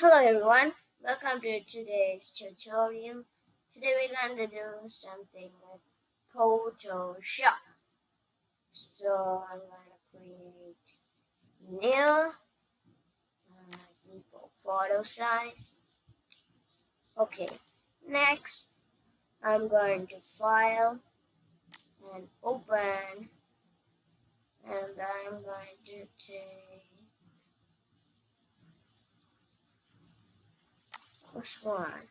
Hello everyone, welcome to today's tutorial. Today we're going to do something with Photoshop. So I'm going to create new default photo size. Okay, next I'm going to file and open, and I'm going to take this one.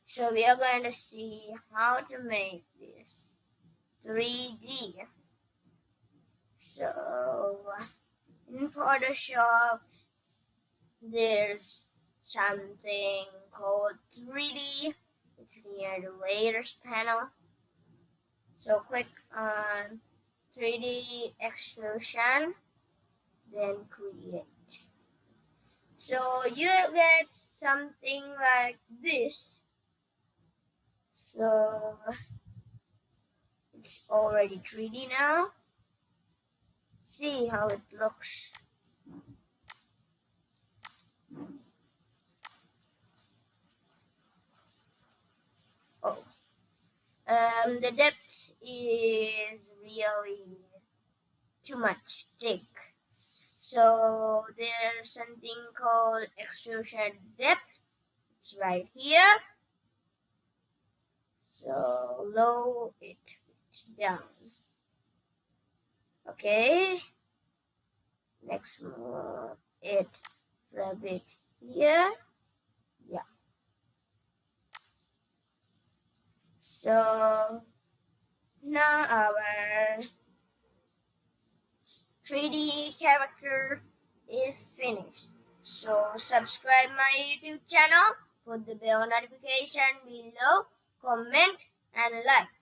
So we are going to see how to make this 3D. So in Photoshop, there's something called 3D. It's near the layers panel. So click on 3D extrusion, then create. So you get something like this. So it's already 3D now. See how it looks. Oh, the depth is really too much thick. So there's something called extrusion depth. It's right here. So lower it down. Okay. Next, move it a bit here. Yeah. So now our 3D character is finished. So subscribe my YouTube channel, put the bell notification below, comment and like.